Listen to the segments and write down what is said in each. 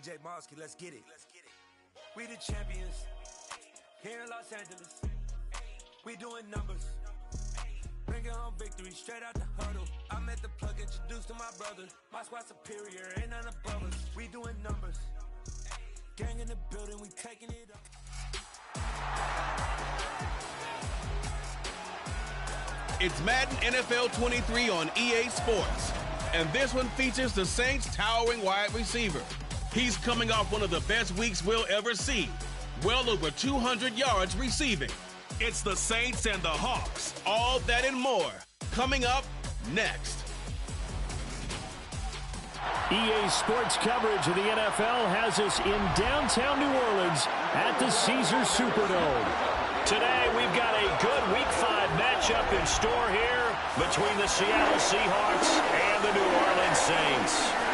DJ Monsky, let's get it. We the champions here in Los Angeles. We doing numbers. Bringing home victory straight out the huddle. I met the plug, introduced to my brother. My squad superior, ain't none above us. We doing numbers. Gang in the building, we taking it up. It's Madden NFL 23 on EA Sports. And this one features the Saints' towering wide receiver. He's coming off one of the best weeks we'll ever see. Well over 200 yards receiving. It's the Saints and the Hawks. All that and more. Coming up next. EA Sports coverage of the NFL has us in downtown New Orleans at the Caesars Superdome. Today, we've got a good Week 5 matchup in store here between the Seattle Seahawks and the New Orleans Saints.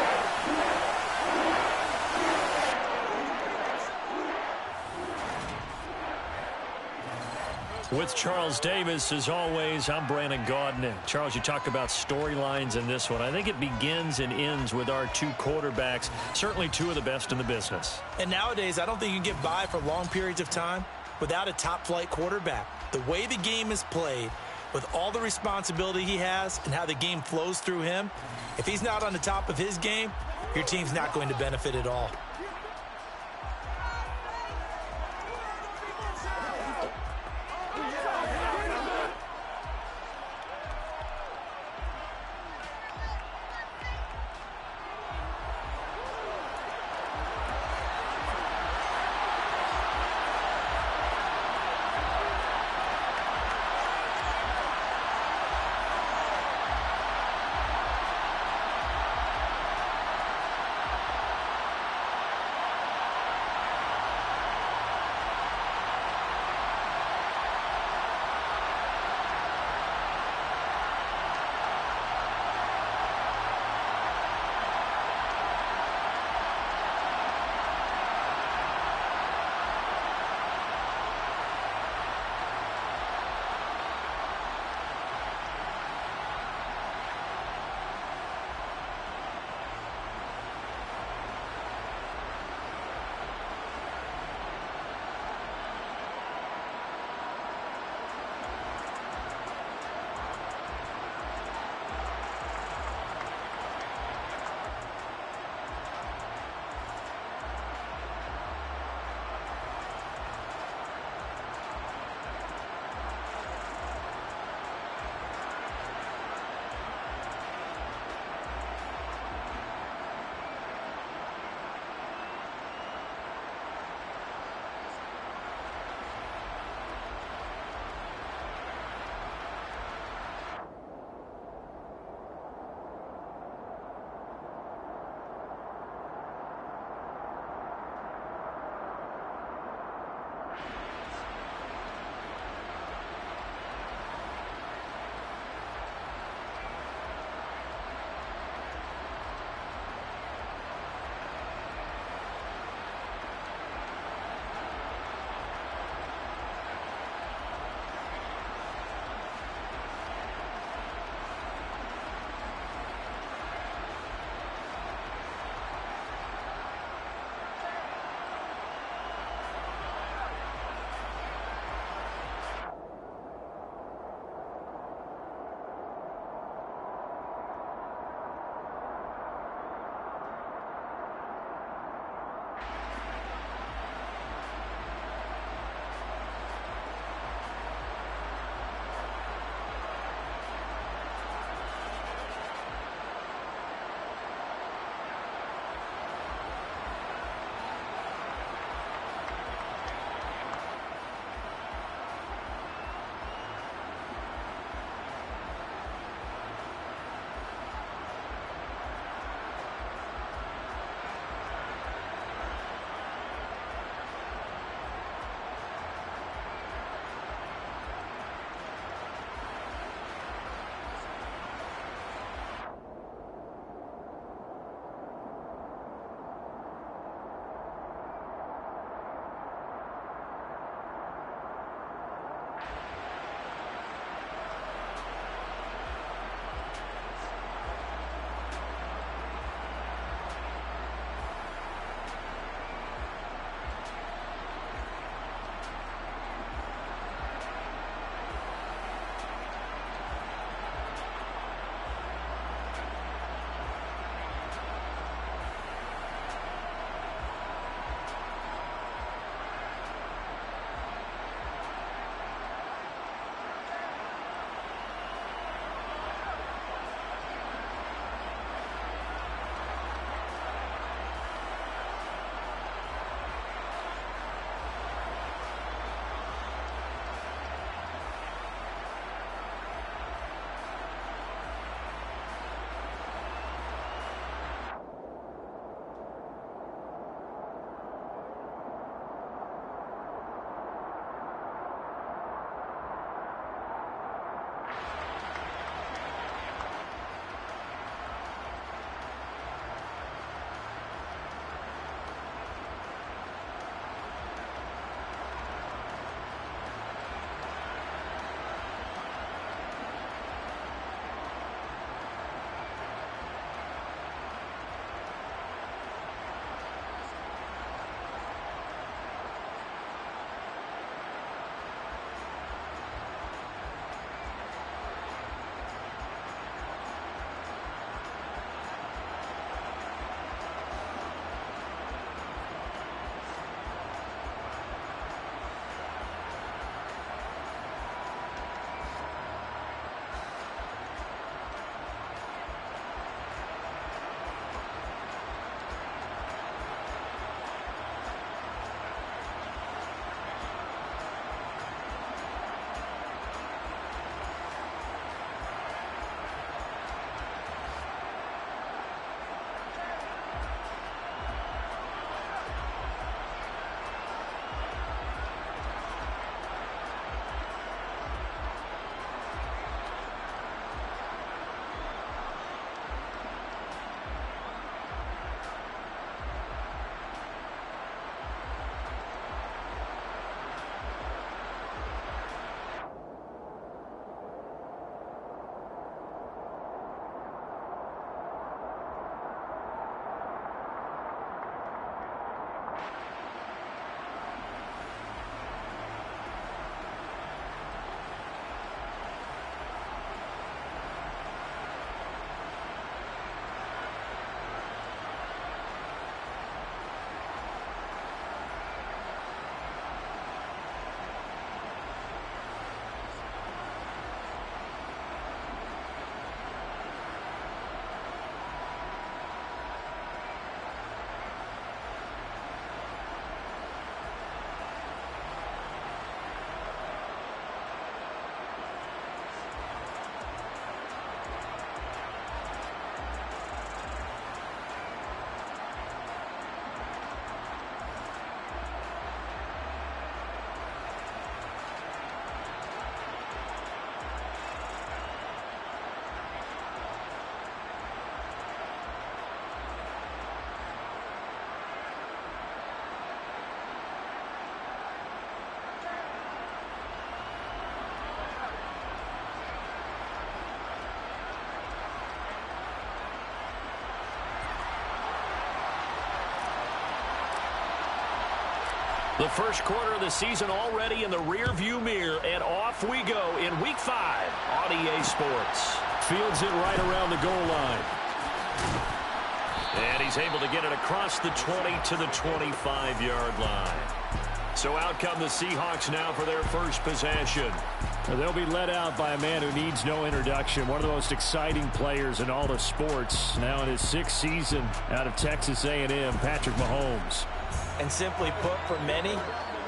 With Charles Davis, as always, I'm Brandon Gaudin. Charles, you talk about storylines in this one. I think it begins and ends with our two quarterbacks, certainly two of the best in the business. And nowadays, I don't think you can get by for long periods of time without a top-flight quarterback. The way the game is played, with all the responsibility he has and how the game flows through him, if he's not on the top of his game, your team's not going to benefit at all. The first quarter of the season already in the rearview mirror, and off we go in Week 5 on EA Sports. Fields it right around the goal line. And he's able to get it across the 20 to the 25-yard line. So out come the Seahawks now for their first possession. They'll be led out by a man who needs no introduction. One of the most exciting players in all of sports. Now in his 6th season out of Texas A&M, Patrick Mahomes. And simply put, for many,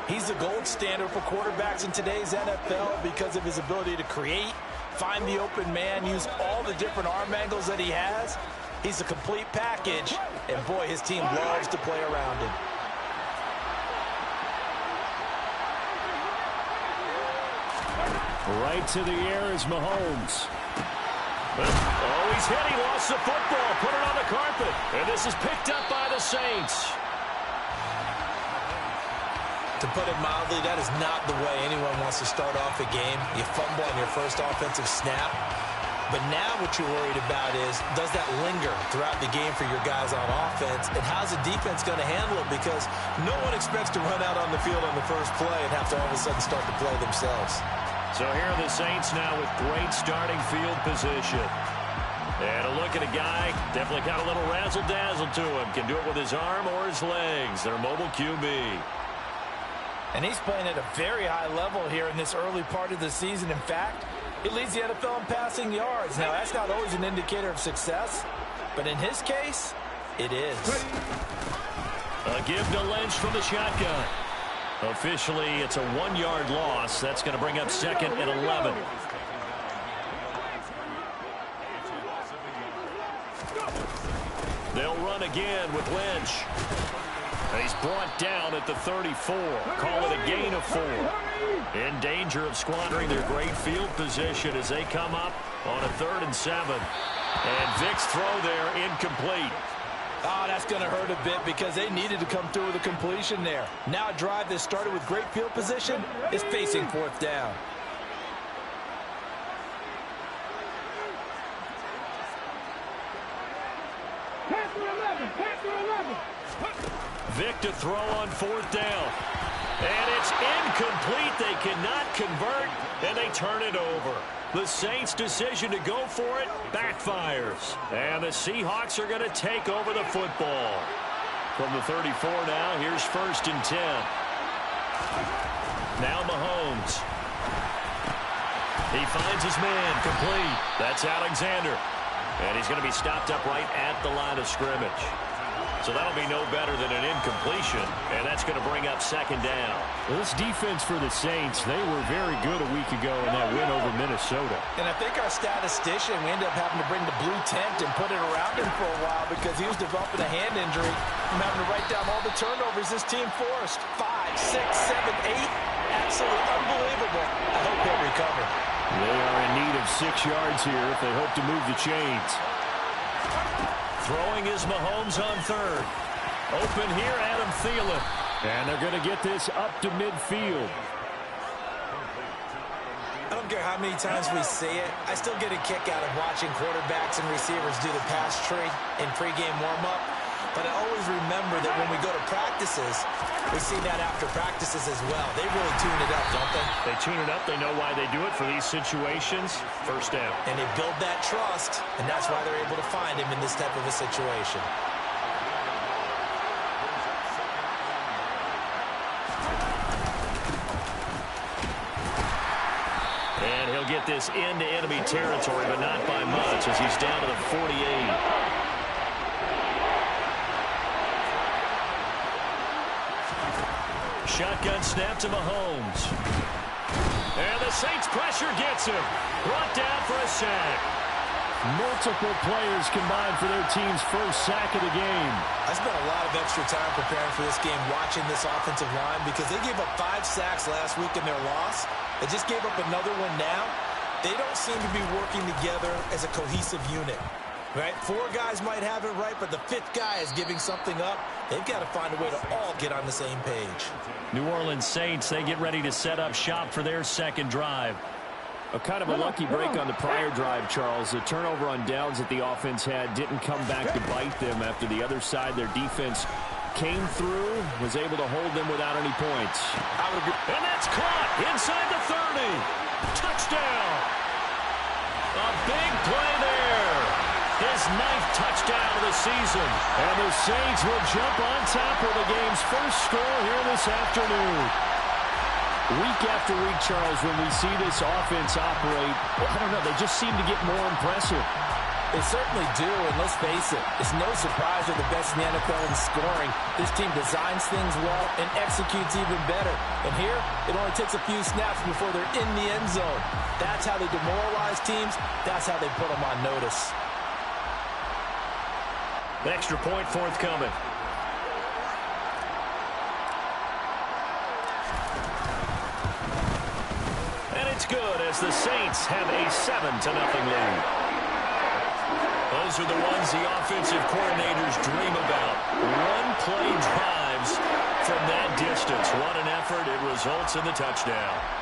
he's the gold standard for quarterbacks in today's NFL because of his ability to create, find the open man, use all the different arm angles that he has. He's a complete package, and boy, his team loves to play around him. Right to the air is Mahomes. Oh, he's hit. He lost the football. Put it on the carpet. And this is picked up by the Saints. To put it mildly, that is not the way anyone wants to start off a game. You fumble on your first offensive snap. But now what you're worried about is, does that linger throughout the game for your guys on offense? And how's the defense going to handle it? Because no one expects to run out on the field on the first play and have to all of a sudden start to play themselves. So here are the Saints now with great starting field position. And a look at a guy, definitely got a little razzle-dazzle to him. Can do it with his arm or his legs. Their mobile QB. And he's playing at a very high level here in this early part of the season. In fact, he leads the NFL in passing yards. Now, that's not always an indicator of success, but in his case, it is. A give to Lynch from the shotgun. Officially, it's a 1-yard loss. That's going to bring up 2nd and 11. They'll run again with Lynch. He's brought down at the 34. Call it a gain of 4. In danger of squandering their great field position as they come up on a 3rd and 7. And Vick's throw there incomplete. Oh, that's going to hurt a bit because they needed to come through with a completion there. Now a drive that started with great field position is facing 4th down. Vick to throw on 4th down. And it's incomplete. They cannot convert, and they turn it over. The Saints' decision to go for it backfires. And the Seahawks are going to take over the football. From the 34 now, here's 1st and 10. Now Mahomes. He finds his man, complete. That's Alexander. And he's going to be stopped up right at the line of scrimmage. So that'll be no better than an incompletion, and that's going to bring up 2nd down. Well, this defense for the Saints, they were very good a week ago in that win over Minnesota. And I think our statistician, we ended up having to bring the blue tent and put it around him for a while because he was developing a hand injury from having to write down all the turnovers this team forced. 5, 6, 7, 8. Absolutely unbelievable. I hope he'll recover. They are in need of 6 yards here if they hope to move the chains. Throwing is Mahomes on 3rd. Open here, Adam Thielen. And they're going to get this up to midfield. I don't care how many times we see it. I still get a kick out of watching quarterbacks and receivers do the pass tree in pregame warm-up. But I always remember that when we go to practices, we see that after practices as well. They really tune it up, don't they? They tune it up. They know why they do it for these situations. 1st down. And they build that trust, and that's why they're able to find him in this type of a situation. And he'll get this into enemy territory, but not by much as he's down to the 48. Shotgun snap to Mahomes. And the Saints pressure gets him. Brought down for a sack. Multiple players combined for their team's first sack of the game. I spent a lot of extra time preparing for this game, watching this offensive line, because they gave up 5 sacks last week in their loss. They just gave up another one now. They don't seem to be working together as a cohesive unit. Right? 4 guys might have it right, but the 5th guy is giving something up. They've got to find a way to all get on the same page. New Orleans Saints, they get ready to set up shop for their 2nd drive. A kind of a lucky break on the prior drive, Charles. The turnover on downs that the offense had didn't come back to bite them after the other side. Their defense came through, was able to hold them without any points. And that's caught inside the 30. Touchdown. A big play there. His 9th touchdown of the season. And the Saints will jump on top of the game's first score here this afternoon. Week after week, Charles, when we see this offense operate, I don't know, they just seem to get more impressive. They certainly do, and let's face it, it's no surprise they're the best in the NFL in scoring. This team designs things well and executes even better. And here, it only takes a few snaps before they're in the end zone. That's how they demoralize teams. That's how they put them on notice. Extra point forthcoming. And it's good as the Saints have a 7-0 lead. Those are the ones the offensive coordinators dream about. One-play drives from that distance. What an effort. It results in the touchdown.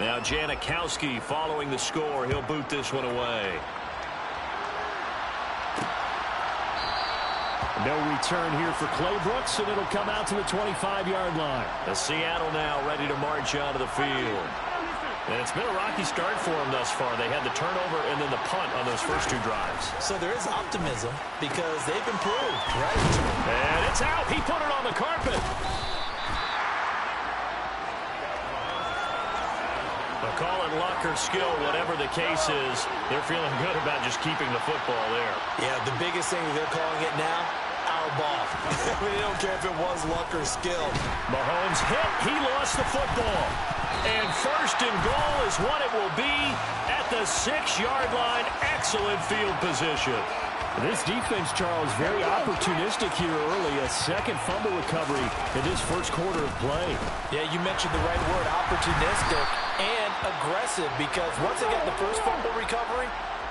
Now Janikowski following the score. He'll boot this one away. No return here for Clay Brooks, and it'll come out to the 25-yard line. The Seattle now ready to march onto the field. And it's been a rocky start for them thus far. They had the turnover and then the punt on those first 2 drives. So there is optimism because they've improved, right? And it's out. He put it on the carpet. Call it luck or skill, whatever the case is, they're feeling good about just keeping the football there. Yeah, the biggest thing that they're calling it now, our ball. They don't care if it was luck or skill. Mahomes hit. He lost the football. And first and goal is what it will be at the 6-yard line. Excellent field position. This defense, Charles, very opportunistic here early. A second fumble recovery in this first quarter of play. Yeah, you mentioned the right word, opportunistic and aggressive, because once they got the first fumble recovery,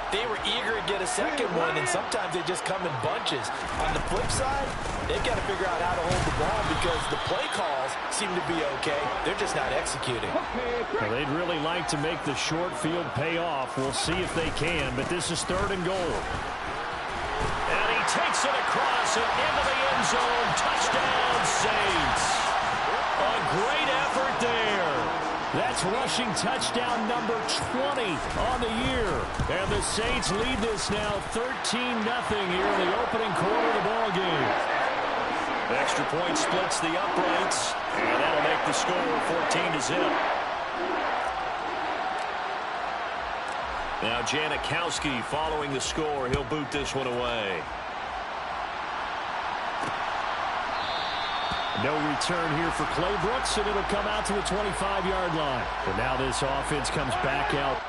they were eager to get a second one, and sometimes they just come in bunches. On the flip side, they've got to figure out how to hold the ball because the play calls seem to be okay. They're just not executing. Well, they'd really like to make the short field pay off. We'll see if they can, but this is 3rd and goal. And he takes it across and into the end zone. Touchdown, Saints. A great effort there. That's rushing touchdown number 20 on the year. And the Saints lead this now 13-0 here in the opening quarter of the ball game. Extra point splits the uprights, and that'll make the score 14-0. Now Janikowski following the score. He'll boot this one away. No return here for Clay Brooks, and it'll come out to the 25-yard line. And now this offense comes back out.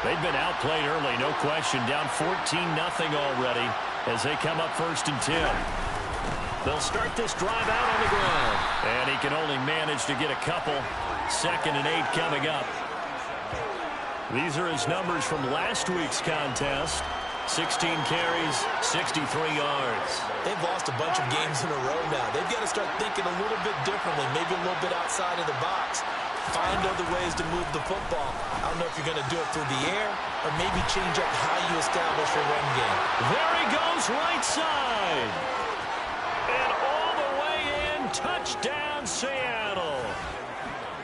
They've been outplayed early, no question. Down 14-0 already as they come up 1st and 10. They'll start this drive out on the ground. And he can only manage to get a couple. 2nd and 8 coming up. These are his numbers from last week's contest. 16 carries, 63 yards. They've lost a bunch of games in a row now. They've got to start thinking a little bit differently, maybe a little bit outside of the box. Find other ways to move the football. I don't know if you're going to do it through the air or maybe change up how you establish your run game. There he goes, right side. And all the way in, touchdown Seattle.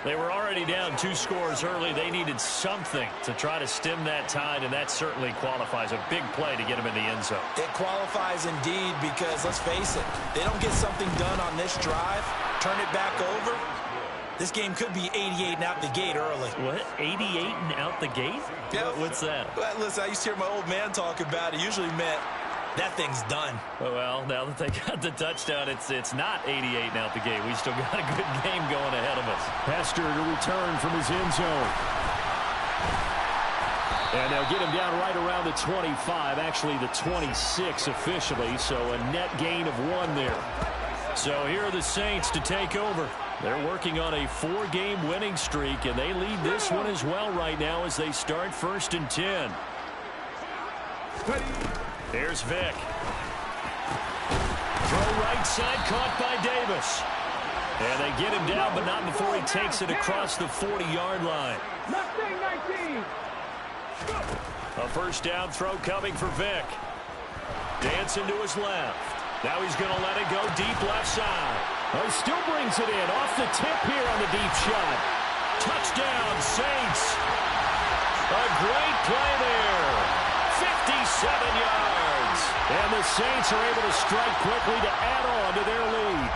They were already down 2 scores early. They needed something to try to stem that tide, and that certainly qualifies. A big play to get them in the end zone. It qualifies indeed because, let's face it, they don't get something done on this drive, turn it back over, this game could be 88 and out the gate early. What? 88 and out the gate? Yeah. What's that? Well, listen, I used to hear my old man talk about it. Usually meant that thing's done. Well, now that they got the touchdown, it's not 88 and out the gate. We still got a good game going ahead of us. Hester to return from his end zone. And they'll get him down right around the 25, actually the 26 officially, so a net gain of 1 there. So here are the Saints to take over. They're working on a 4-game winning streak, and they lead this one as well right now as they start 1st and 10. Here's Vick. Throw right side, caught by Davis. And they get him down, but not before he takes it across the 40-yard line. A 1st down throw coming for Vick. Dancing to his left. Now he's going to let it go deep left side. Oh, he still brings it in off the tip here on the deep shot. Touchdown, Saints. A great play there. 57 yards. And the Saints are able to strike quickly to add on to their lead.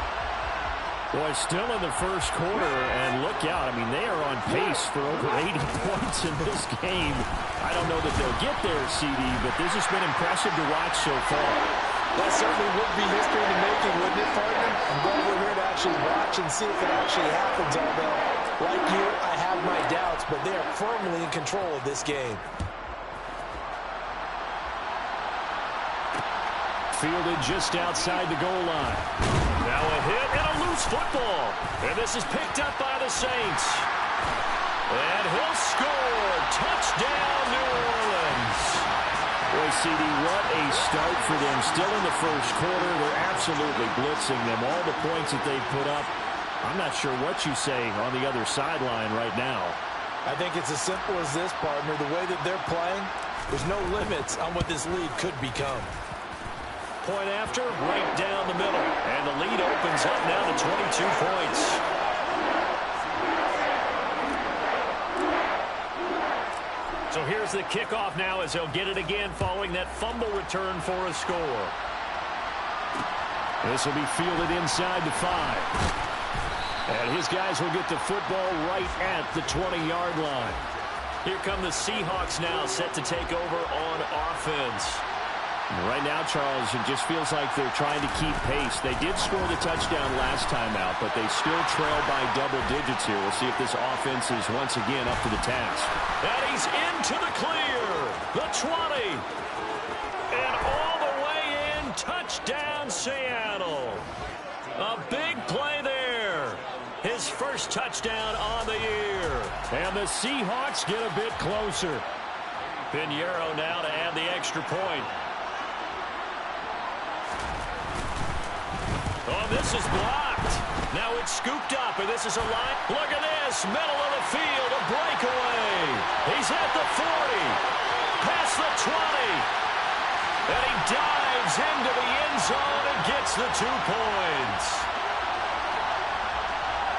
Boy, still in the 1st quarter, and look out. I mean, they are on pace for over 80 points in this game. I don't know that they'll get there, CD, but this has been impressive to watch so far. That certainly would be history in the making, wouldn't it, partner? I'm glad we're here to actually watch and see if it actually happens, although, like you, I have my doubts, but they are firmly in control of this game. Fielded just outside the goal line. Now a hit and a loose football. And this is picked up by the Saints. And he'll score. Touchdown, New Orleans. Boy, CD, what a start for them. Still in the 1st quarter. They're absolutely blitzing them. All the points that they put up. I'm not sure what you say on the other sideline right now. I think it's as simple as this, partner. The way that they're playing, there's no limits on what this lead could become. Point after, right down the middle. And the lead opens up now to 22 points. So here's the kickoff now as they'll get it again following that fumble return for a score. This will be fielded inside the 5. And his guys will get the football right at the 20-yard line. Here come the Seahawks now set to take over on offense. Right now, Charles, it just feels like they're trying to keep pace. They did score the touchdown last time out, but they still trail by double digits here. We'll see if this offense is once again up to the task. And he's into the clear. The 20. And all the way in. Touchdown, Seattle. A big play there. His 1st touchdown on the year. And the Seahawks get a bit closer. Pinheiro now to add the extra point. Oh, this is blocked. Now it's scooped up, and this is a line. Look at this. Middle of the field, a breakaway. He's at the 40. Past the 20. And he dives into the end zone and gets the 2 points.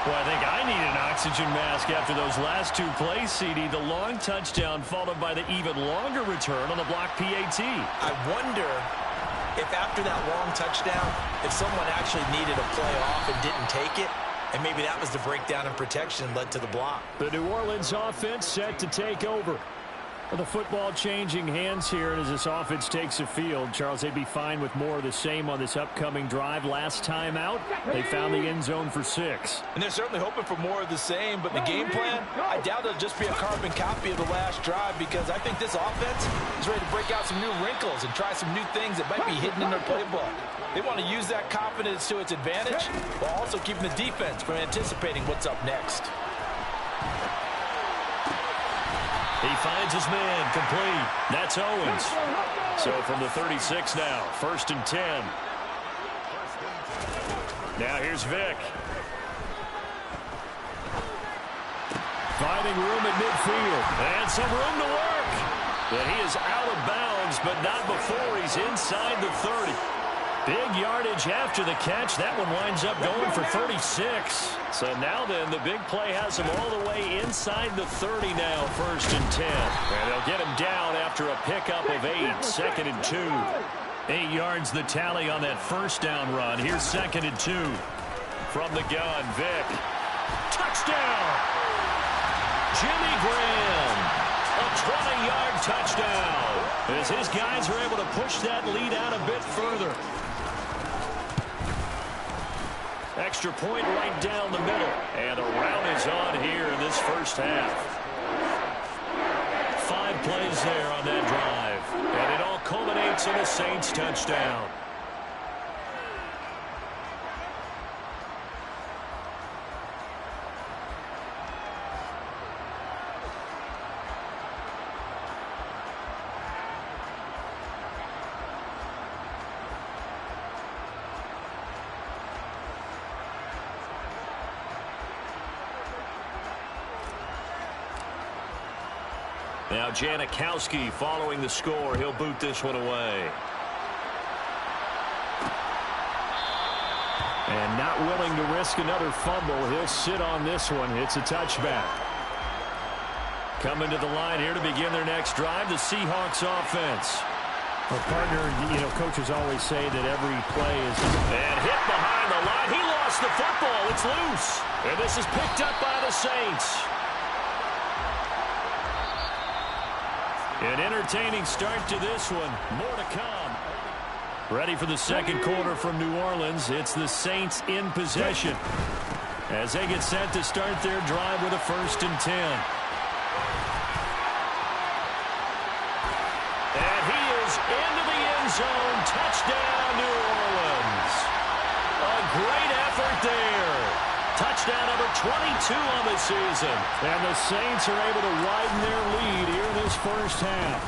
Well, I think I need an oxygen mask after those last 2 plays, CD. The long touchdown followed by the even longer return on the block PAT. I wonder if after that long touchdown, if someone actually needed a play off and didn't take it, and maybe that was the breakdown in protection led to the block. The New Orleans offense set to take over. Well, the football changing hands here as this offense takes the field. Charles, they'd be fine with more of the same on this upcoming drive. Last time out, they found the end zone for 6. And they're certainly hoping for more of the same, but the game plan, I doubt it'll just be a carbon copy of the last drive, because I think this offense is ready to break out some new wrinkles and try some new things that might be hidden in their playbook. They want to use that confidence to its advantage while also keeping the defense from anticipating what's up next. He finds his man, complete. That's Owens. So from the 36 now, 1st and 10. Now here's Vick. Finding room at midfield. And some room to work. But he is out of bounds, but not before he's inside the 30. Big yardage after the catch. That one winds up going for 36. So now then, the big play has him all the way inside the 30 now, 1st and 10. And they'll get him down after a pickup of 8, 2nd and 2. 8 yards the tally on that first down run. Here's 2nd and 2. From the gun, Vick. Touchdown! Jimmy Graham. A 20-yard touchdown. As his guys are able to push that lead out a bit further. Extra point right down the middle. And a round is on here in this first half. 5 plays there on that drive. And it all culminates in a Saints touchdown. Now Janikowski following the score. He'll boot this one away. And not willing to risk another fumble. He'll sit on this one. It's a touchback. Coming to the line here to begin their next drive, the Seahawks offense. Well, partner, coaches always say that every play is... And hit behind the line. He lost the football. It's loose. And this is picked up by the Saints. An entertaining start to this one. More to come. Ready for the second quarter from New Orleans. It's the Saints in possession as they get set to start their drive with a 1st and 10. And he is into the end zone. Touchdown, New Orleans. A great effort there. Touchdown number 22 on the season. And the Saints are able to widen their lead here in this first half.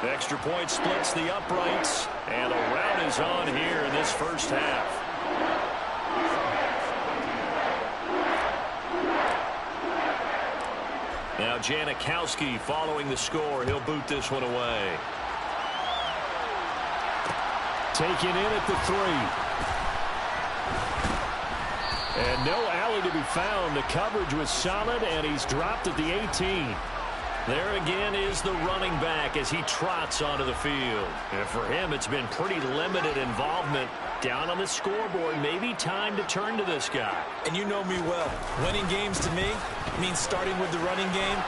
Extra point splits the uprights. And a round is on here in this first half. Now Janikowski following the score. He'll boot this one away. Taken in at the 3. And no alley to be found. The coverage was solid, and he's dropped at the 18. There again is the running back as he trots onto the field. And for him, it's been pretty limited involvement down on the scoreboard. Maybe time to turn to this guy. And you know me well. Winning games to me means starting with the running game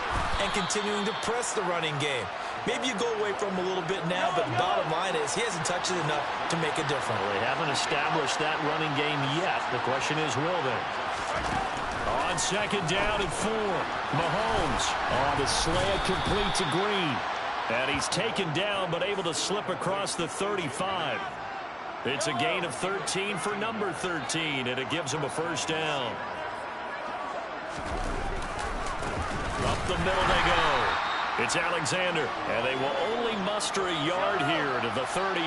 and continuing to press the running game. Maybe you go away from him a little bit now, but the bottom line is he hasn't touched it enough to make a difference. Well, they haven't established that running game yet. The question is, will they? On 2nd down and 4. Mahomes on the slant, complete to Green. And he's taken down but able to slip across the 35. It's a gain of 13 for number 13, and it gives him a 1st down. Up the middle they go. It's Alexander, and they will only muster a yard here to the 38.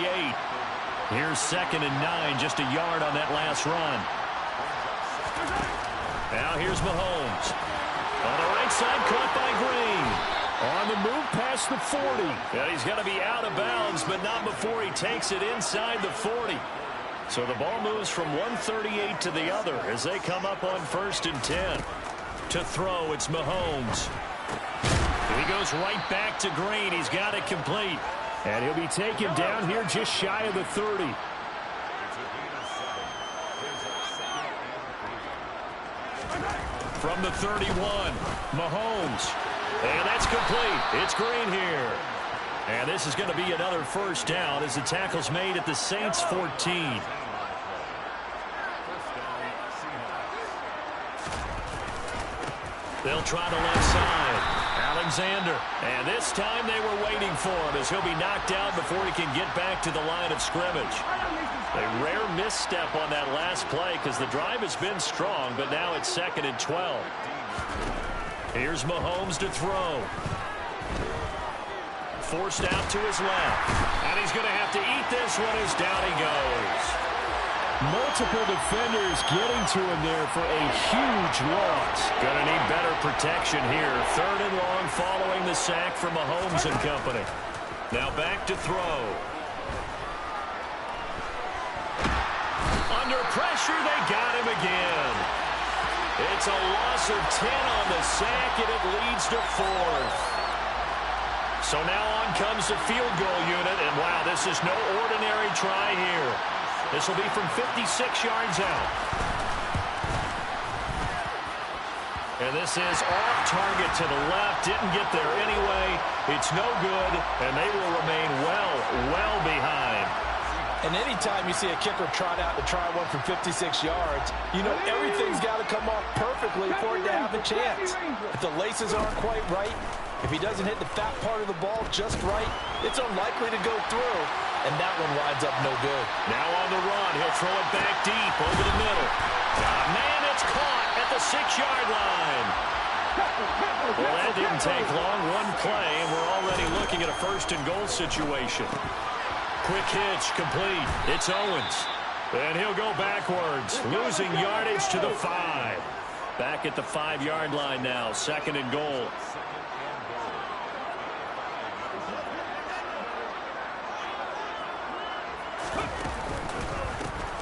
Here's 2nd and 9, just a yard on that last run. Now here's Mahomes. On the right side, caught by Green. On the move past the 40. And he's going to be out of bounds, but not before he takes it inside the 40. So the ball moves from 138 to the other as they come up on 1st and 10. To throw, it's Mahomes. He goes right back to Green. He's got it complete. And he'll be taken down here just shy of the 30. From the 31, Mahomes. And that's complete. It's Green here. And this is going to be another first down as the tackle's made at the Saints 14. They'll try the left side. Alexander. And this time they were waiting for him as he'll be knocked out before he can get back to the line of scrimmage. A rare misstep on that last play because the drive has been strong, but now it's 2nd and 12. Here's Mahomes to throw. Forced out to his left. And he's going to have to eat this one as down he goes. Multiple defenders getting to him there for a huge loss. Going to need better protection here. 3rd and long following the sack from Mahomes and company. Now back to throw. Under pressure, they got him again. It's a loss of 10 on the sack, and it leads to 4th. So now on comes the field goal unit, and wow, this is no ordinary try here. This will be from 56 yards out. And this is off target to the left. Didn't get there anyway. It's no good, and they will remain well behind. And anytime you see a kicker trot out to try one from 56 yards, you know everything's got to come off perfectly for it to have a chance. If the laces aren't quite right, if he doesn't hit the fat part of the ball just right, it's unlikely to go through, and that one winds up no good. Now on the run, he'll throw it back deep over the middle. Man, it's caught at the 6-yard line. Well, that didn't take long. One play, and we're already looking at a 1st and goal situation. Quick hitch, complete. It's Owens. And he'll go backwards, losing yardage to the 5. Back at the 5-yard line now, 2nd and goal.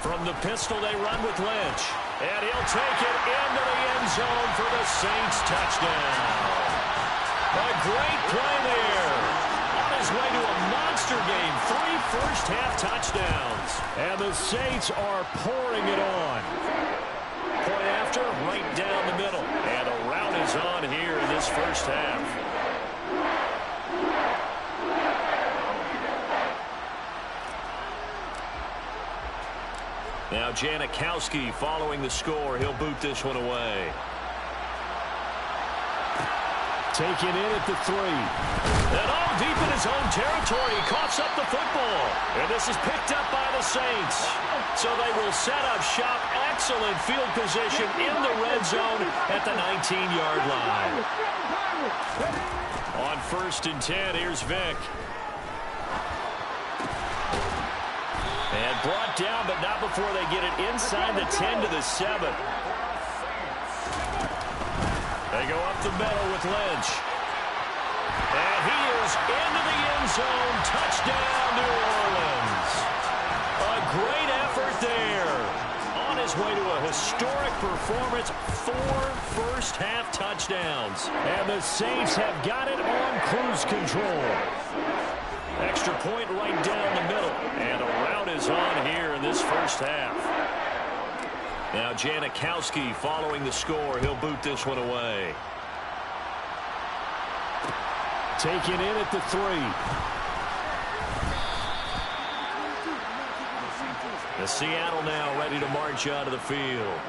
From the pistol, they run with Lynch. And he'll take it into the end zone for the Saints touchdown. A great play there. His way to a monster game. 3 first-half touchdowns. And the Saints are pouring it on. Point after, right down the middle. And a rout is on here in this first half. Now Janikowski following the score. He'll boot this one away. Taken in at the 3. And all deep in his own territory. He coughs up the football. And this is picked up by the Saints. So they will set up shop. Excellent field position in the red zone at the 19-yard line. On 1st and 10, here's Vick. And brought down, but not before they get it inside the 10 to the 7. They go up the middle with Lynch. And he is into the end zone. Touchdown, New Orleans. A great effort there. On his way to a historic performance. 4 first-half touchdowns. And the Saints have got it on cruise control. Extra point right down the middle. And a rout is on here in this first half. Now Janikowski following the score. He'll boot this one away. Taken in at the 3. The Seattle now ready to march out of the field.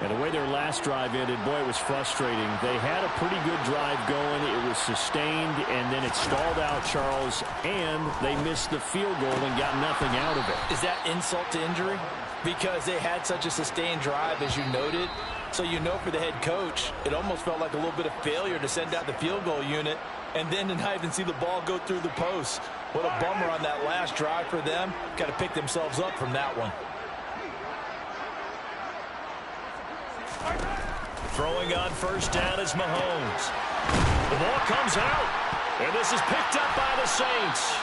And the way their last drive ended, boy, it was frustrating. They had a pretty good drive going. It was sustained, and then it stalled out, Charles, and they missed the field goal and got nothing out of it. Is that insult to injury? Because they had such a sustained drive, as you noted. So you know for the head coach, it almost felt like a little bit of failure to send out the field goal unit and then to not even see the ball go through the post. What a bummer on that last drive for them. Got to pick themselves up from that one. Throwing on 1st down is Mahomes. The ball comes out, and this is picked up by the Saints.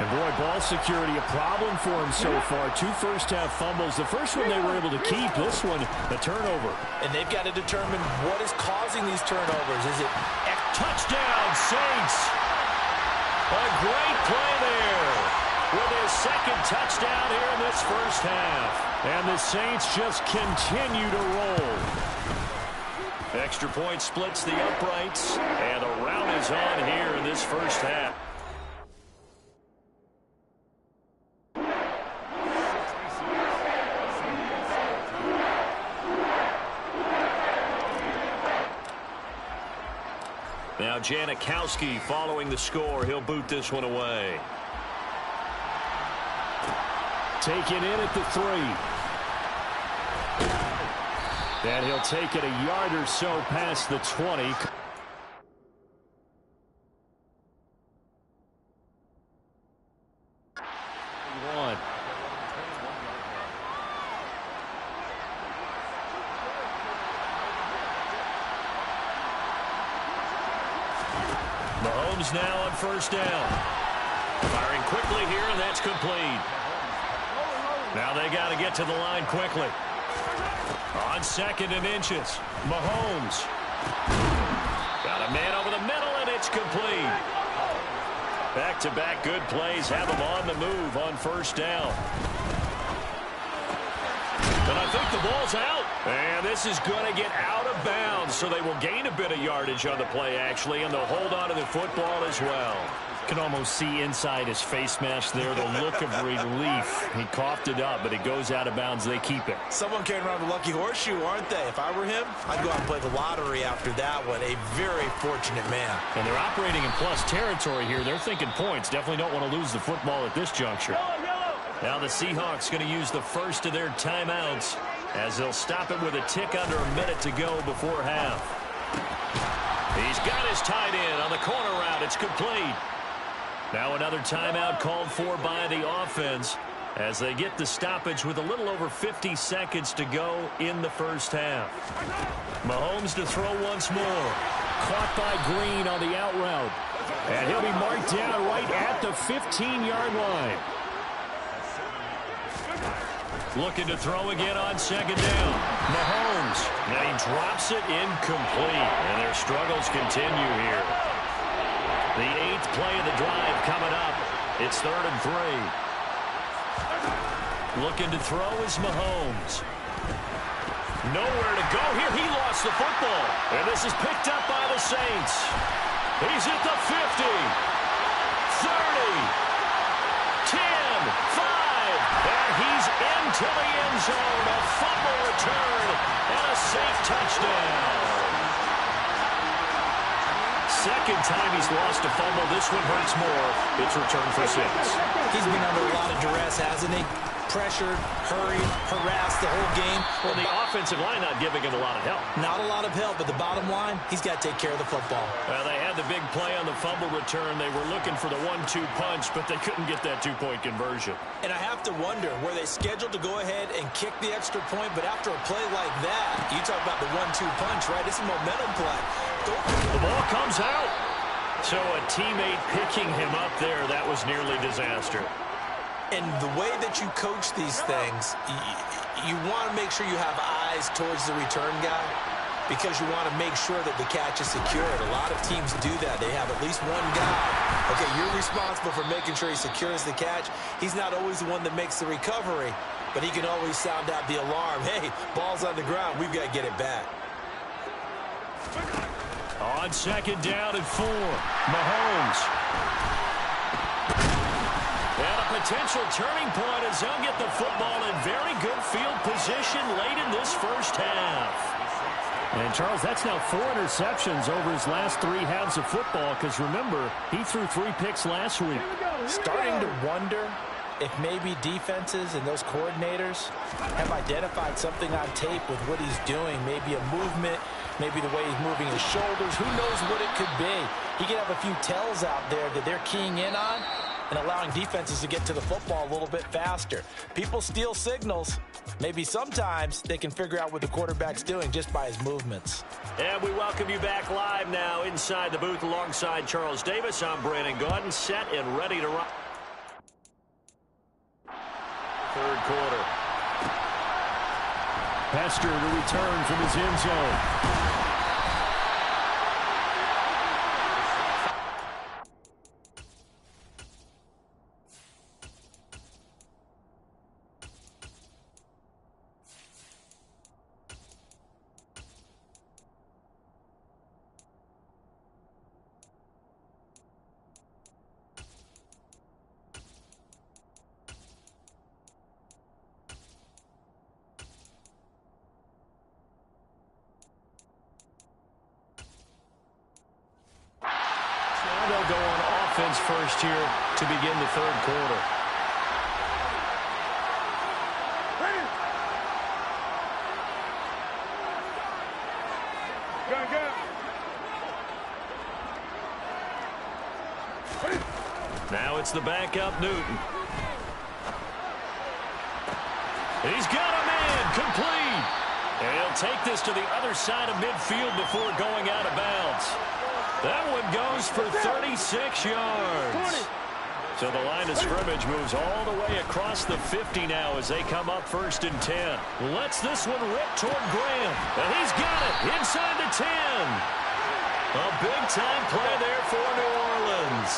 And boy, ball security a problem for him so far. 2 first-half fumbles. The first one they were able to keep. This one, a turnover. And they've got to determine what is causing these turnovers. Is it touchdown, Saints? A great play there with his 2nd touchdown here in this first half. And the Saints just continue to roll. Extra point splits the uprights, and the round is on here in this first half. Now Janikowski following the score. He'll boot this one away. Taken in at the 3. And he'll take it a yard or so past the 20. Mahomes now on first down. Firing quickly here, and that's complete. Now they got to get to the line quickly. On 2nd and inches, Mahomes. Got a man over the middle, and it's complete. Back-to-back good plays have him on the move on first down. And I think the ball's out. And this is going to get out of bounds, so they will gain a bit of yardage on the play, actually, and they'll hold on to the football as well. Can almost see inside his face mask there, the look of relief. He coughed it up, but it goes out of bounds. They keep it. Someone carrying around a lucky horseshoe, aren't they? If I were him, I'd go out and play the lottery after that one. A very fortunate man. And they're operating in plus territory here. They're thinking points. Definitely don't want to lose the football at this juncture. Now the Seahawks going to use the first of their timeouts as they'll stop it with a tick under a minute to go before half. He's got his tight end on the corner route. It's complete. Now another timeout called for by the offense as they get the stoppage with a little over 50 seconds to go in the first half. Mahomes to throw once more. Caught by Green on the out route. And he'll be marked down right at the 15-yard line. Looking to throw again on 2nd down. Mahomes. And he drops it incomplete. And their struggles continue here. The 8th play of the drive coming up. It's 3rd and 3. Looking to throw is Mahomes. Nowhere to go here. He lost the football. And this is picked up by the Saints. He's at the 50. 30. 10. 5. And he's into the end zone. A fumble return and a safe touchdown. Second time he's lost a fumble. This one hurts more. It's returned for 6. He's been under a lot of duress, hasn't he? Pressured, hurried, harassed the whole game. Well, the offensive line not giving him a lot of help. Not a lot of help, but the bottom line, he's got to take care of the football. Well, they had the big play on the fumble return. They were looking for the 1-2 punch, but they couldn't get that 2-point conversion. And I have to wonder, were they scheduled to go ahead and kick the extra point, but after a play like that, you talk about the 1-2 punch, right? It's a momentum play. The ball comes out. So a teammate picking him up there, that was nearly disaster. And the way that you coach these things, you want to make sure you have eyes towards the return guy because you want to make sure that the catch is secured. A lot of teams do that. They have at least one guy. Okay, you're responsible for making sure he secures the catch. He's not always the one that makes the recovery, but he can always sound out the alarm. Hey, ball's on the ground. We've got to get it back. On 2nd down and 4, Mahomes. And a potential turning point as he'll get the football in very good field position late in this first half. And, Charles, that's now 4 interceptions over his last 3 halves of football because, remember, he threw 3 picks last week. Starting to wonder if maybe defenses and those coordinators have identified something on tape with what he's doing, maybe a movement, maybe the way he's moving his shoulders. Who knows what it could be? He could have a few tells out there that they're keying in on and allowing defenses to get to the football a little bit faster. People steal signals. Maybe sometimes they can figure out what the quarterback's doing just by his movements. And we welcome you back live now inside the booth alongside Charles Davis. I'm Brandon Gaudin, set and ready to run. 3rd quarter. Hester to return from his end zone. Browns first here to begin the third quarter. Now it's the backup, Newton. He's got him in, complete. And he'll take this to the other side of midfield before going out of bounds. That one goes for 36 yards. So the line of scrimmage moves all the way across the 50 now as they come up 1st and 10. Lets this one rip toward Graham. And he's got it inside the 10. A big-time play there for New Orleans.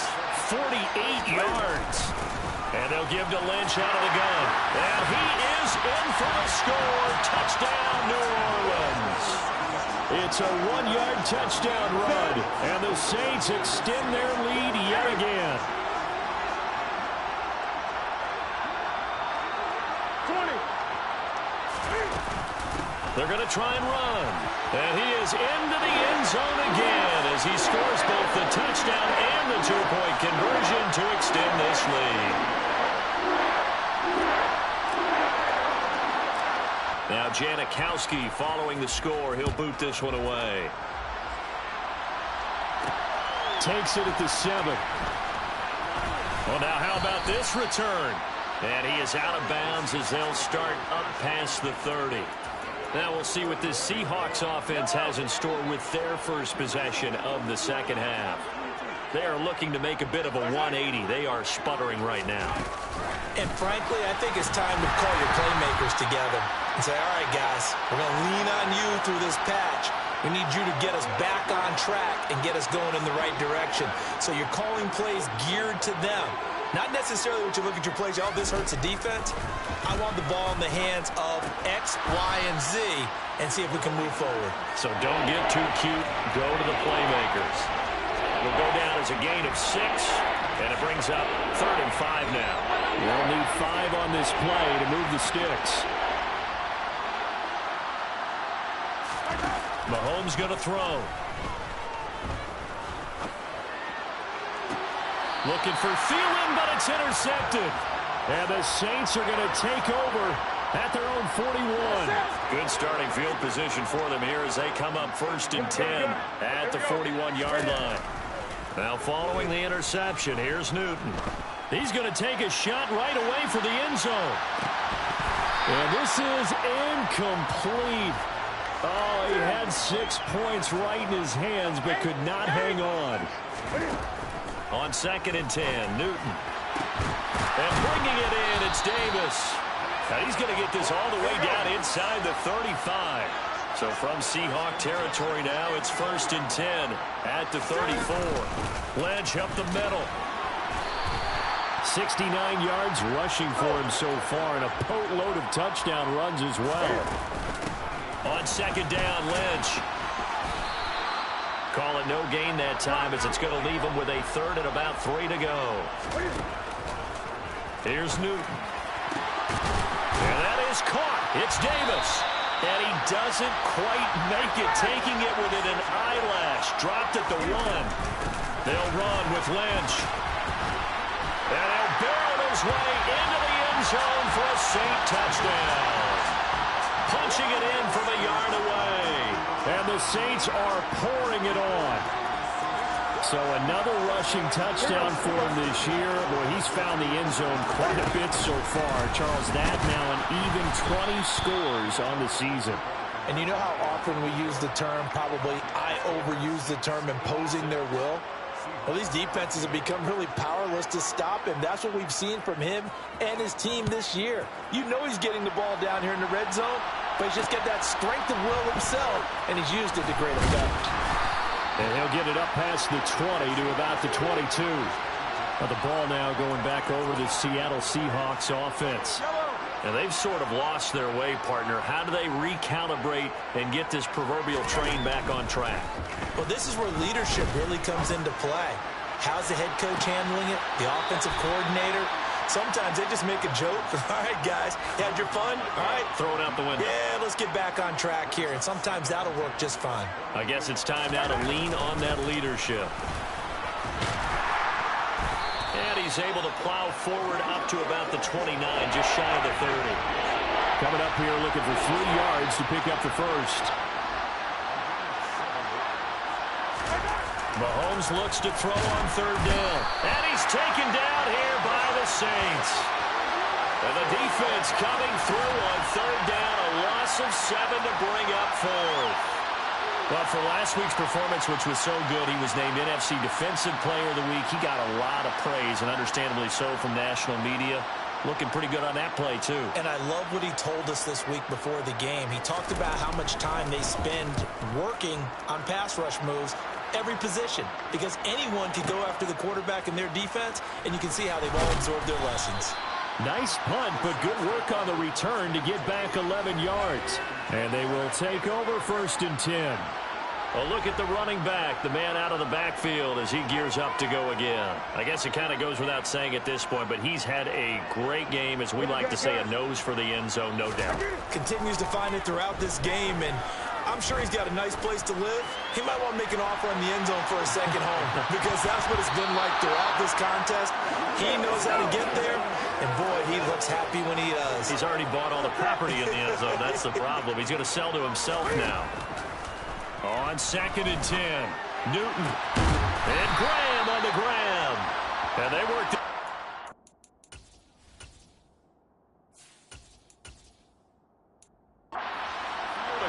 48 yards. And they'll give to Lynch out of the gun. And he is in for the score. Touchdown, New Orleans. It's a 1-yard touchdown run. And the Saints extend their lead yet again. 20. They're going to try and run. And he is into the end zone again as he scores both the touchdown and the two-point conversion to extend this lead. Now Janikowski following the score. He'll boot this one away. Takes it at the 7. Well, now how about this return? And he is out of bounds as they'll start up past the 30. Now we'll see what this Seahawks offense has in store with their first possession of the second half. They are looking to make a bit of a 180. They are sputtering right now. And frankly, I think it's time to call your playmakers together and say, all right, guys, we're going to lean on you through this patch. We need you to get us back on track and get us going in the right direction. So you're calling plays geared to them. Not necessarily what you look at your plays, oh, this hurts the defense. I want the ball in the hands of X, Y, and Z and see if we can move forward. So don't get too cute. Go to the playmakers. Will go down as a gain of 6, and it brings up 3rd and 5 now. We'll need 5 on this play to move the sticks. Mahomes going to throw. Looking for Thielen, but it's intercepted. And the Saints are going to take over at their own 41. Good starting field position for them here as they come up 1st and 10 at the 41-yard line. Now following the interception, here's Newton. He's going to take a shot right away for the end zone. And this is incomplete. Oh, he had 6 points right in his hands, but could not hang on. On 2nd and 10, Newton. And bringing it in, it's Davis. Now he's going to get this all the way down inside the 35. So from Seahawk territory now, it's 1st and 10 at the 34. Lynch up the middle. 69 yards rushing for him so far, and a boatload of touchdown runs as well. On 2nd down, Lynch. Call it no gain that time as it's going to leave him with a 3rd and about 3 to go. Here's Newton. And that is caught. It's Davis. And he doesn't quite make it, taking it within an eyelash. Dropped at the 1. They'll run with Lynch. And he'll barrel his way into the end zone for a Saint touchdown. Punching it in from a yard away. And the Saints are pouring it on. So another rushing touchdown for him this year. Boy, he's found the end zone quite a bit so far. Charles, that now an even 20 scores on the season. And you know how often we use the term, probably I overuse the term imposing their will? Well, these defenses have become really powerless to stop him. That's what we've seen from him and his team this year. You know he's getting the ball down here in the red zone, but he's just got that strength of will himself, and he's used it to great effect. And he'll get it up past the 20 to about the 22. Now the ball now going back over the Seattle Seahawks offense. And they've sort of lost their way, partner. How do they recalibrate and get this proverbial train back on track? Well, this is where leadership really comes into play. How's the head coach handling it? The offensive coordinator? Sometimes they just make a joke. All right, guys, you had your fun? All right. Throw it out the window. Yeah, let's get back on track here. And sometimes that'll work just fine. I guess it's time now to lean on that leadership. And he's able to plow forward up to about the 29, just shy of the 30. Coming up here looking for 3 yards to pick up the first. Mahomes looks to throw on 3rd down. And he's taken down here by the Saints. And the defense coming through on 3rd down. A loss of 7 to bring up 4th. Well, for last week's performance, which was so good, he was named NFC Defensive Player of the Week. He got a lot of praise, and understandably so, from national media. Looking pretty good on that play, too. And I love what he told us this week before the game. He talked about how much time they spend working on pass rush moves, every position, because anyone can go after the quarterback in their defense, and you can see how they've all absorbed their lessons. Nice punt, but good work on the return to get back 11 yards. And they will take over 1st and 10. Well, look at the running back, the man out of the backfield as he gears up to go again. I guess it kind of goes without saying at this point, but he's had a great game, as we like to say, a nose for the end zone, no doubt. Continues to find it throughout this game, and I'm sure he's got a nice place to live. He might want to make an offer on the end zone for a second home because that's what it's been like throughout this contest. He knows how to get there, and boy, he looks happy when he does. He's already bought all the property in the end zone. That's the problem. He's going to sell to himself now. On 2nd and 10, Newton and Graham on the ground. And they worked it.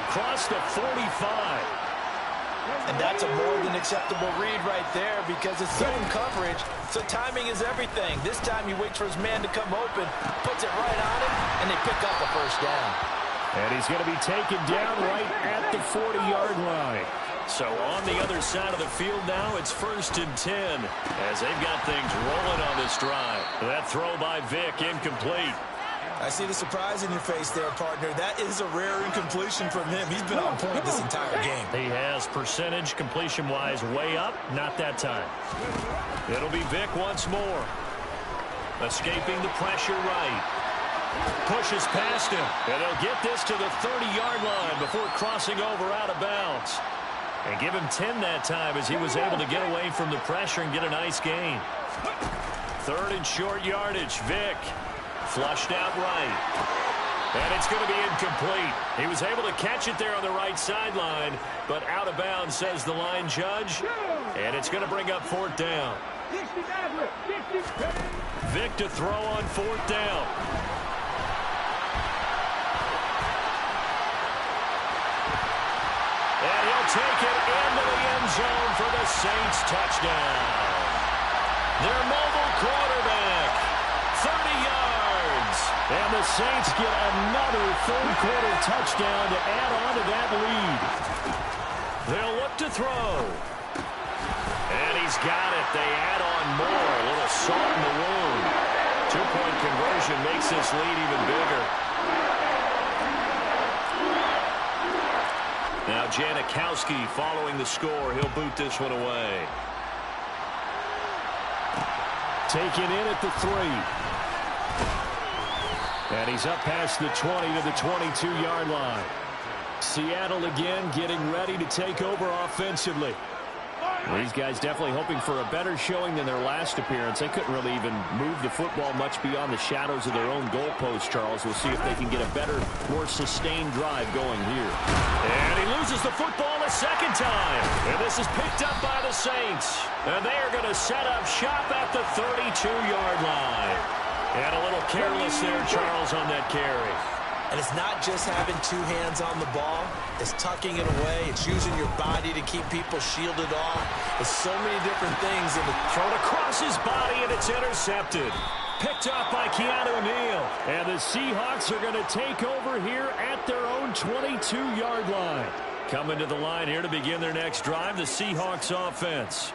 Across the 45. And that's a more than acceptable read right there because it's zone coverage, so timing is everything. This time he waits for his man to come open, puts it right on him, and they pick up a 1st down. And he's going to be taken down right at the 40-yard line. So on the other side of the field now, it's 1st and 10 as they've got things rolling on this drive. That throw by Vick, incomplete. I see the surprise in your face there, partner. That is a rare incompletion from him. He's been on point this entire game. He has percentage completion-wise way up. Not that time. It'll be Vick once more. Escaping the pressure right. Pushes past him. And he'll get this to the 30-yard line before crossing over out of bounds. And give him 10 that time as he was able to get away from the pressure and get a nice gain. 3rd and short yardage. Vick flushed out right. And it's going to be incomplete. He was able to catch it there on the right sideline, but out of bounds, says the line judge. And it's going to bring up 4th down. Vick to throw on 4th down. And he'll take it into the end zone for the Saints touchdown. Their mobile quarterback, 30 yards. And the Saints get another 3rd-quarter touchdown to add on to that lead. They'll look to throw. And he's got it. They add on more. A little salt in the wound. 2-point conversion makes this lead even bigger. Now Janikowski following the score. He'll boot this one away. Taken in at the 3. And he's up past the 20 to the 22-yard line. Seattle again getting ready to take over offensively. These guys definitely hoping for a better showing than their last appearance. They couldn't really even move the football much beyond the shadows of their own goalpost, Charles. We'll see if they can get a better, more sustained drive going here. And he loses the football a 2nd time. And this is picked up by the Saints. And they are going to set up shop at the 32-yard line. And a little careless there, Charles, on that carry. And it's not just having 2 hands on the ball. It's tucking it away. It's using your body to keep people shielded off. It's so many different things. And thrown across his body, and it's intercepted. Picked up by Keanu Neal. And the Seahawks are going to take over here at their own 22-yard line. Coming to the line here to begin their next drive, the Seahawks offense.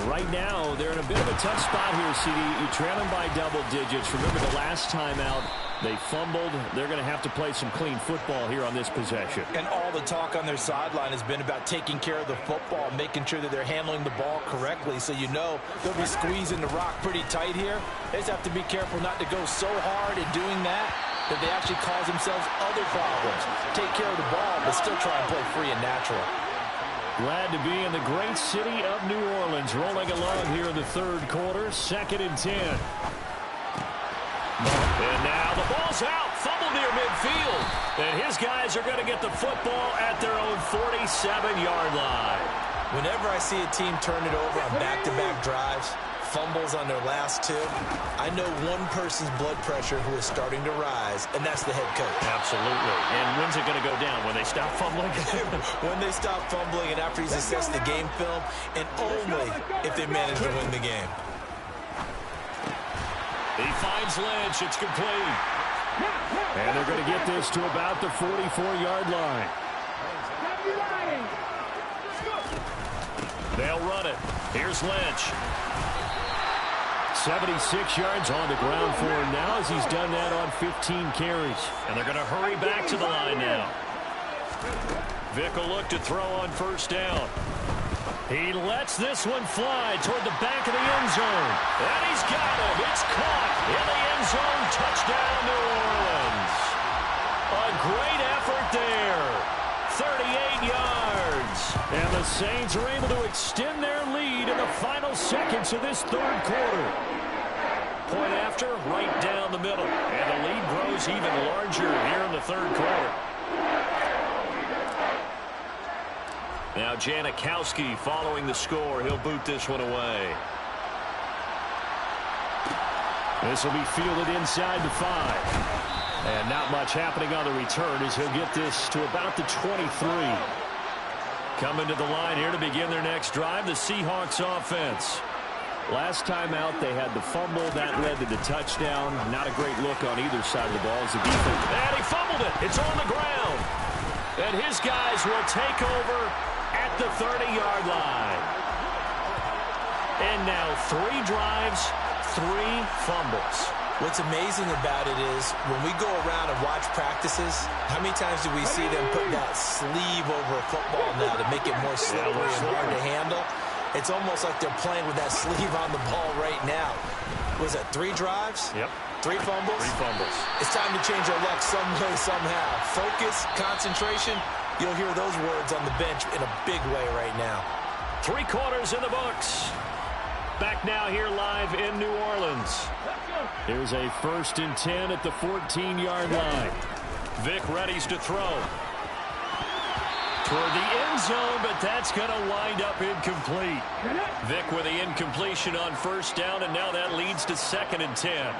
Right now, they're in a bit of a tough spot here, CD. You trail them by double digits. Remember the last time out, they fumbled. They're going to have to play some clean football here on this possession. And all the talk on their sideline has been about taking care of the football, making sure that they're handling the ball correctly. So you know they'll be squeezing the rock pretty tight here. They just have to be careful not to go so hard in doing that they actually cause themselves other problems. Take care of the ball, but still try and play free and natural. Glad to be in the great city of New Orleans, rolling along here in the third quarter, 2nd and 10. And now the ball's out, fumble near midfield. And his guys are going to get the football at their own 47-yard line. Whenever I see a team turn it over on back-to-back drives, fumbles on their last two, I know one person's blood pressure who is starting to rise, and that's the head coach. Absolutely. And when's it going to go down? When they stop fumbling? When they stop fumbling and after he's assessed the game film, and only if they manage to win the game. He finds Lynch. It's complete. And they're going to get this to about the 44-yard line. They'll run it. Here's Lynch. 76 yards on the ground for him now as he's done that on 15 carries. And they're going to hurry back to the line now. Vick will look to throw on first down. He lets this one fly toward the back of the end zone. And he's got him. It's caught in the end zone. Touchdown, New Orleans. A great effort there. 38 yards. And the Saints are able to extend their lead in the final seconds of this third quarter. Point after, right down the middle. And the lead grows even larger here in the third quarter. Now Janikowski following the score. He'll boot this one away. This will be fielded inside the 5. And not much happening on the return as he'll get this to about the 23. Coming to the line here to begin their next drive, the Seahawks offense. Last time out, they had the fumble. That led to the touchdown. Not a great look on either side of the ball as the defense. And he fumbled it. It's on the ground. And his guys will take over at the 30-yard line. And now 3 drives, 3 fumbles. What's amazing about it is when we go around and watch practices, how many times do we see them put that sleeve over a football now to make it more slippery and hard to handle? It's almost like they're playing with that sleeve on the ball right now. Was it 3 drives? Yep. 3 fumbles? 3 fumbles. It's time to change our luck some way, somehow. Focus, concentration, you'll hear those words on the bench in a big way right now. 3 quarters in the books. Back now here live in New Orleans. Here's a 1st and 10 at the 14-yard line. Vick readies to throw. Toward the end zone, but that's going to wind up incomplete. Vick with the incompletion on first down, and now that leads to 2nd and 10.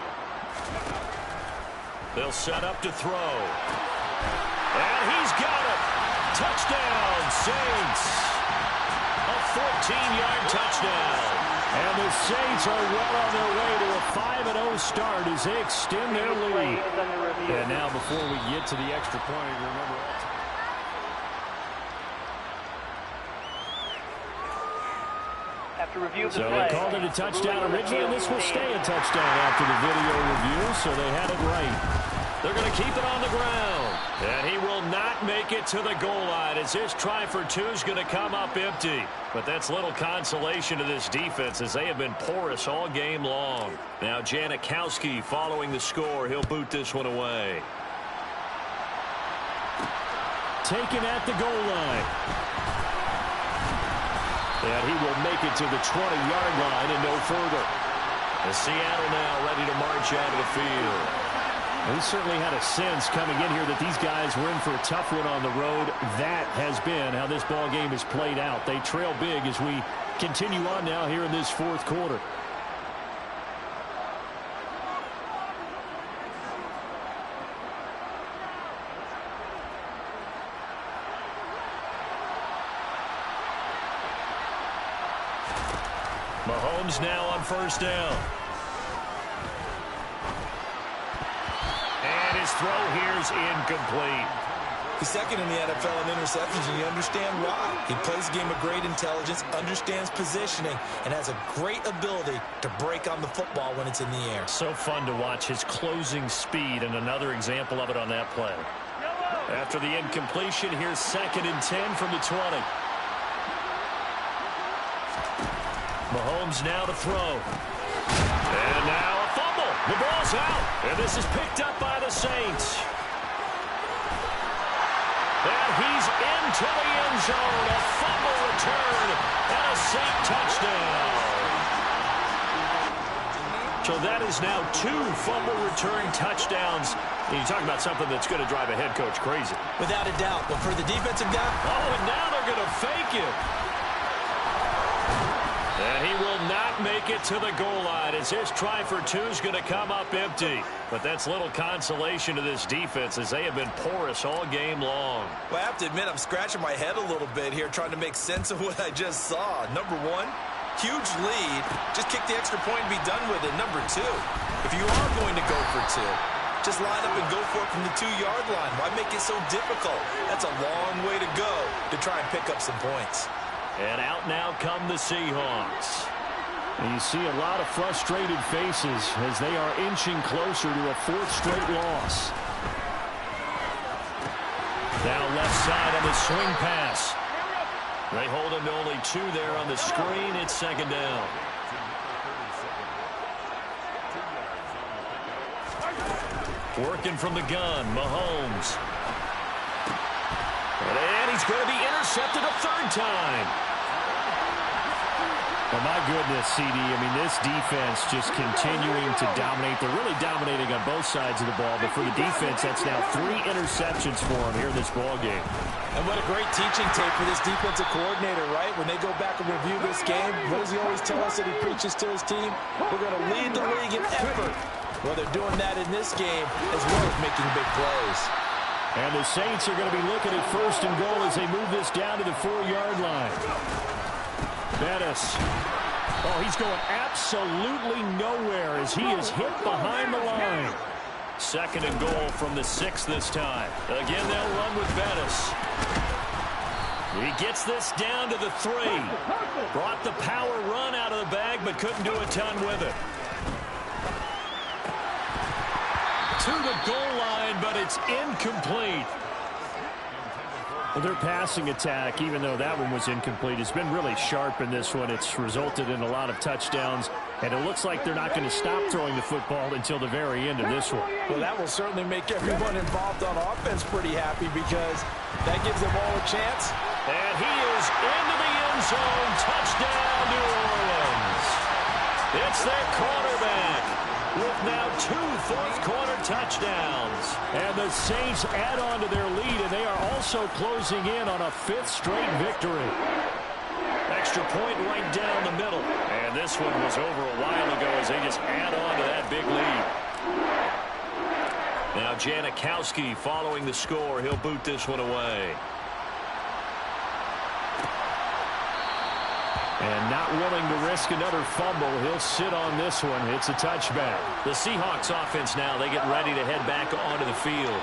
They'll set up to throw. And he's got it. Touchdown, Saints. A 14-yard touchdown. And the Saints are well on their way to a 5-0 start as they extend their lead. And now before we get to the extra point, remember so they called it a touchdown originally, and this will stay a touchdown after the video review, so they had it right. They're going to keep it on the ground. And he will not make it to the goal line as this try for 2 is going to come up empty. But that's little consolation to this defense as they have been porous all game long. Now Janikowski following the score. He'll boot this one away. Taken at the goal line. And he will make it to the 20-yard line and no further. And Seattle now ready to march out of the field. We certainly had a sense coming in here that these guys were in for a tough one on the road. That has been how this ball game has played out. They trail big as we continue on now here in this 4th quarter. Mahomes now on first down. And his throw here is incomplete. He's 2nd in the NFL in interceptions, and you understand why. He plays a game of great intelligence, understands positioning, and has a great ability to break on the football when it's in the air. So fun to watch his closing speed, and another example of it on that play. After the incompletion, here's 2nd and 10 from the 20. Mahomes now to throw. And now a fumble. The ball's out. And this is picked up by the Saints. And he's into the end zone. A fumble return and a Saint touchdown. So that is now 2 fumble return touchdowns. And you talk about something that's going to drive a head coach crazy. Without a doubt. But for the defensive guy. Oh, and now they're going to fake it. And he will not make it to the goal line as his try for 2 is going to come up empty. But that's little consolation to this defense as they have been porous all game long. Well, I have to admit, I'm scratching my head a little bit here trying to make sense of what I just saw. Number 1, huge lead. Just kick the extra point and be done with it. Number 2, if you are going to go for 2, just line up and go for it from the 2-yard line. Why make it so difficult? That's a long way to go to try and pick up some points. And out now come the Seahawks. And you see a lot of frustrated faces as they are inching closer to a 4th straight loss. Now left side on the swing pass. They hold him to only 2 there on the screen. It's 2nd down. Working from the gun, Mahomes. And he's going to be intercepted a 3rd time. Well, my goodness, CD, I mean, this defense just continuing to dominate. They're really dominating on both sides of the ball, but for the defense, that's now 3 interceptions for them here in this ball game. And what a great teaching tape for this defensive coordinator, right? When they go back and review this game, what does he always tell us that he preaches to his team? We're going to lead the league in effort. Well, they're doing that in this game as well as making big plays. And the Saints are going to be looking at 1st and goal as they move this down to the 4-yard line. Bettis. Oh, he's going absolutely nowhere as he is hit behind the line. 2nd and goal from the 6 this time. Again, they'll run with Bettis. He gets this down to the 3. Brought the power run out of the bag, but couldn't do a ton with it. To the goal line, but it's incomplete. Well, their passing attack, even though that one was incomplete, has been really sharp in this one. It's resulted in a lot of touchdowns, and it looks like they're not going to stop throwing the football until the very end of this one. Well, that will certainly make everyone involved on offense pretty happy because that gives them all a chance. And he is into the end zone. Touchdown, New Orleans. It's their quarterback with now 2 fourth-quarter touchdowns. And the Saints add on to their lead, and they are also closing in on a 5th straight victory. Extra point right down the middle. And this one was over a while ago as they just add on to that big lead. Now Janikowski following the score. He'll boot this one away. And not willing to risk another fumble, he'll sit on this one. It's a touchback. The Seahawks offense now, they get ready to head back onto the field.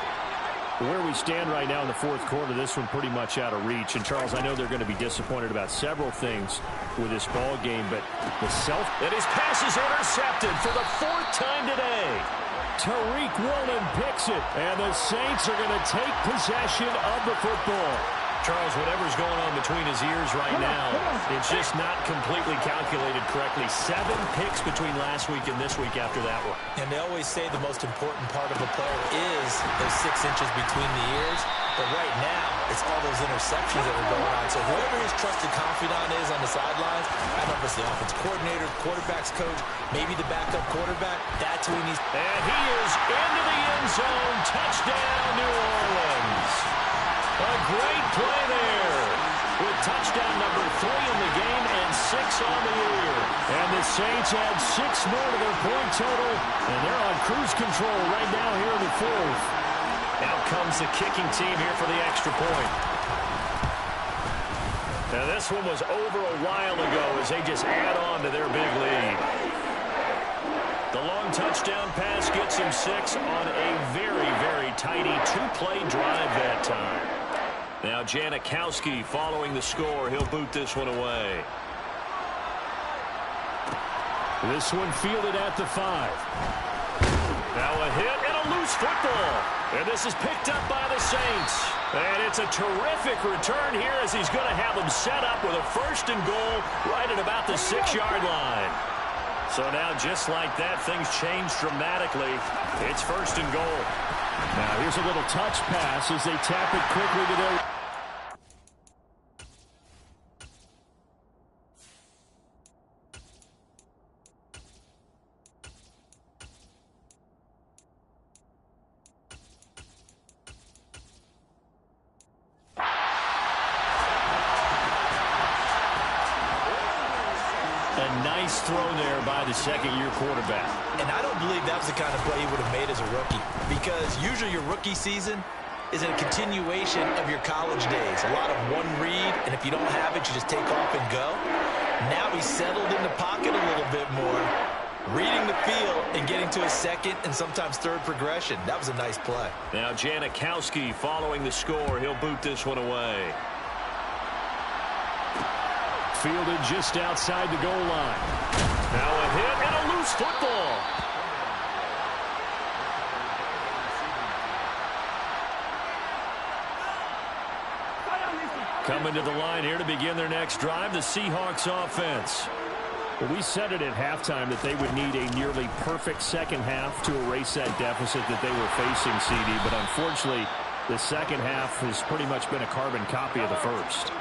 Where we stand right now in the 4th quarter, this one pretty much out of reach. And, Charles, I know they're going to be disappointed about several things with this ball game, but And his pass is intercepted for the 4th time today. Tariq Woolen picks it, and the Saints are going to take possession of the football. Charles, whatever's going on between his ears right now, it's just not completely calculated correctly. 7 picks between last week and this week after that one. And they always say the most important part of a player is those 6 inches between the ears. But right now, it's all those interceptions that are going on. So whoever his trusted confidant is on the sidelines, I don't know if it's the offense coordinator, quarterback's coach, maybe the backup quarterback, that's who he needs. And he is into the end zone. Touchdown, New Orleans. A great play there with touchdown number 3 in the game and 6 on the year. And the Saints add 6 more to their point total, and they're on cruise control right now here in the 4th. Out comes the kicking team here for the extra point. Now this one was over a while ago as they just add on to their big lead. The long touchdown pass gets him 6 on a very, very tidy 2-play drive that time. Now Janikowski following the score. He'll boot this one away. This one fielded at the 5. Now a hit and a loose football. And this is picked up by the Saints. And it's a terrific return here as he's going to have them set up with a 1st and goal right at about the 6-yard line. So now just like that, things change dramatically. It's 1st and goal. Now here's a little touch pass as they tap it quickly to their... Nice throw there by the second-year quarterback. And I don't believe that was the kind of play he would have made as a rookie, because usually your rookie season is a continuation of your college days. A lot of one read, and if you don't have it, you just take off and go. Now he's settled in the pocket a little bit more, reading the field and getting to a second and sometimes third progression. That was a nice play. Now Janikowski following the score. He'll boot this one away. Fielded just outside the goal line. Now a hit and a loose football. Coming to the line here to begin their next drive, the Seahawks offense. Well, we said it at halftime that they would need a nearly perfect second half to erase that deficit that they were facing, CD. But unfortunately, the second half has pretty much been a carbon copy of the first.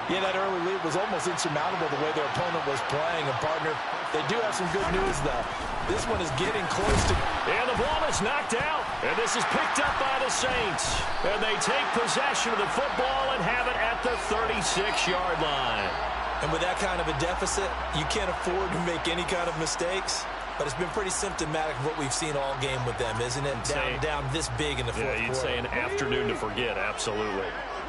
Yeah, that early lead was almost insurmountable the way their opponent was playing. And, partner, they do have some good news, though. This one is getting close to... And the ball is knocked out. And this is picked up by the Saints. And they take possession of the football and have it at the 36-yard line. And with that kind of a deficit, you can't afford to make any kind of mistakes. But it's been pretty symptomatic of what we've seen all game with them, isn't it? Down this big in the fourth quarter. Yeah, you'd say an afternoon to forget, absolutely.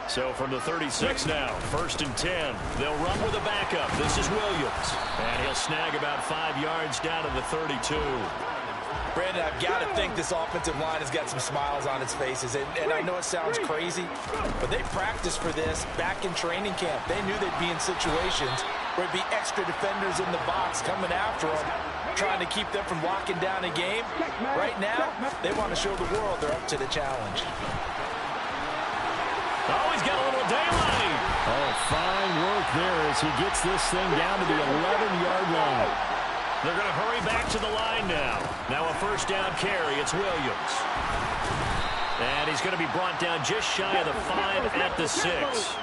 So from the 36 now, 1st and 10. They'll run with a backup. This is Williams. And he'll snag about 5 yards down to the 32. Brandon, I've got to think this offensive line has got some smiles on its faces. And I know it sounds crazy, but they practiced for this back in training camp. They knew they'd be in situations where it'd be extra defenders in the box coming after them, trying to keep them from locking down a game. Right now, they want to show the world they're up to the challenge. Oh, he's got a little daylight. Oh, fine work there as he gets this thing down to the 11-yard line. They're going to hurry back to the line now. Now a first down carry. It's Williams. And he's going to be brought down just shy of the 5 at the 6.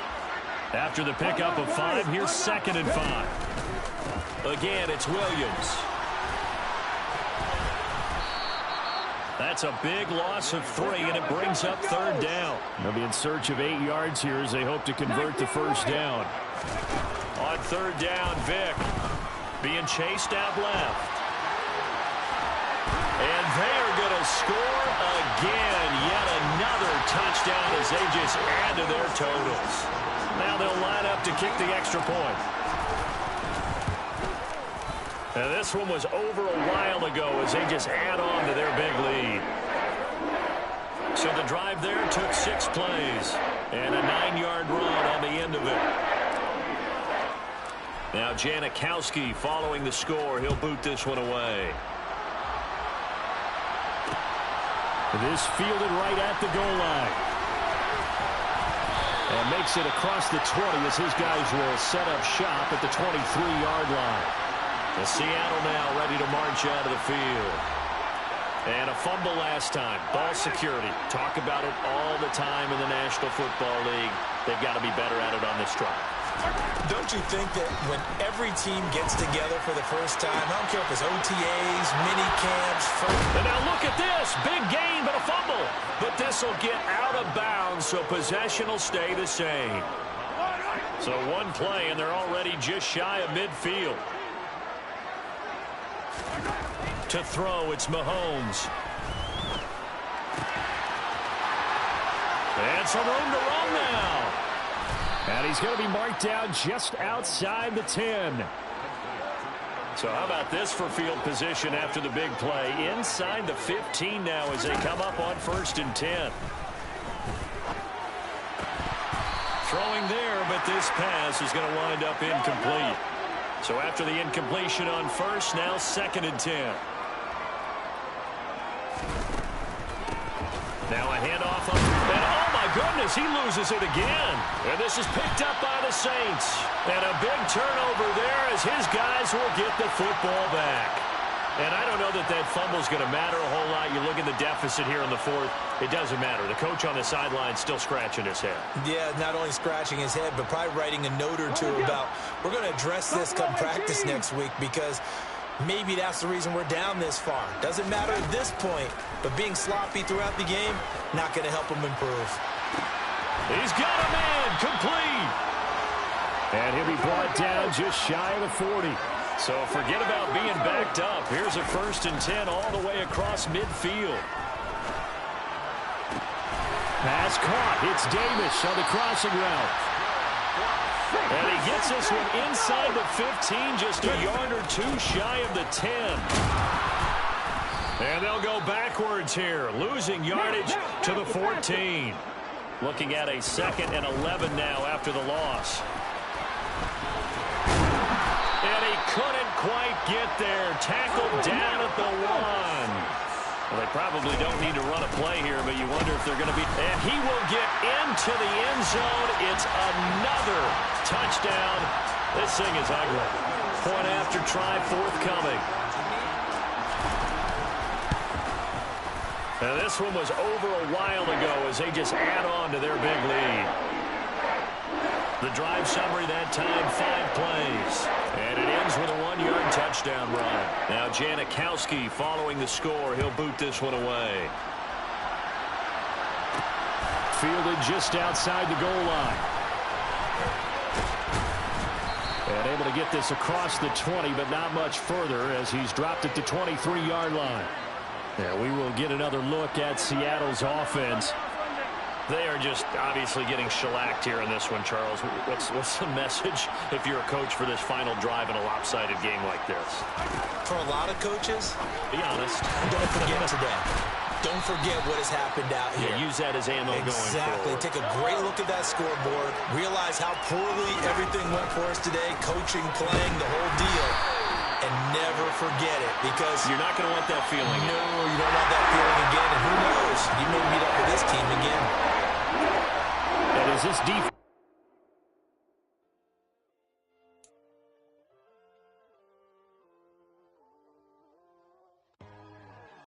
After the pickup of 5, here's 2nd and 5. Again, it's Williams. That's a big loss of 3, and it brings up 3rd down. They'll be in search of 8 yards here as they hope to convert the first down. On 3rd down, Vick being chased out left. And they are going to score again. Yet another touchdown as they just add to their totals. Now they'll line up to kick the extra point. Now this one was over a while ago as they just add on to their big lead. So the drive there took 6 plays and a 9-yard run on the end of it. Now Janikowski following the score. He'll boot this one away. This fielded right at the goal line. And makes it across the 20 as his guys will set up shop at the 23-yard line. The Seattle now ready to march out of the field. And a fumble last time. Ball security. Talk about it all the time in the National Football League. They've got to be better at it on this drive. Don't you think that when every team gets together for the first time, I don't care if it's OTAs, mini camps, and now look at this. Big gain, but a fumble. But this will get out of bounds, so possession will stay the same. So one play, and they're already just shy of midfield. To throw, it's Mahomes. And some room to run now. And he's going to be marked down just outside the 10. So how about this for field position after the big play? Inside the 15 now as they come up on 1st and 10. Throwing there, but this pass is going to wind up incomplete. So after the incompletion on 1st, now 2nd and 10. Now a handoff, and oh my goodness, he loses it again. And this is picked up by the Saints. And a big turnover there as his guys will get the football back. And I don't know that that fumble is going to matter a whole lot. You look at the deficit here in the 4th, it doesn't matter. The coach on the sideline still scratching his head. Yeah, not only scratching his head, but probably writing a note or two about, we're going to address this come practice next week because maybe that's the reason we're down this far. Doesn't matter at this point, but being sloppy throughout the game, not going to help him improve. He's got a man, complete. And he'll be brought down just shy of the 40. So forget about being backed up. Here's a 1st and 10 all the way across midfield. Pass caught. It's Davis on the crossing route. And he gets this one inside the 15, just a yard or two shy of the 10. And they'll go backwards here, losing yardage to the 14. Looking at a 2nd and 11 now after the loss. And he couldn't quite get there. Tackled down at the 1. Well, they probably don't need to run a play here, but you wonder if they're going to be. And he will get into the end zone. It's another touchdown. This thing is ugly. Point after try forthcoming. And this one was over a while ago as they just add on to their big lead. The drive summary that time, 5 plays. And it ends with a 1-yard touchdown run. Now Janikowski following the score. He'll boot this one away. Fielded just outside the goal line. And able to get this across the 20, but not much further as he's dropped it to 23-yard line. Yeah, we will get another look at Seattle's offense. They are just obviously getting shellacked here in this one, Charles. What's the message if you're a coach for this final drive in a lopsided game like this? For a lot of coaches, be honest. Don't forget today. Don't forget what has happened out here. Yeah, use that as ammo going forward. Exactly. Take a great look at that scoreboard. Realize how poorly everything went for us today. Coaching, playing, the whole deal. And never forget it, because you're not going to want that feeling. No, you don't want that feeling again. And who knows? You may meet up with this team again. And is this defense?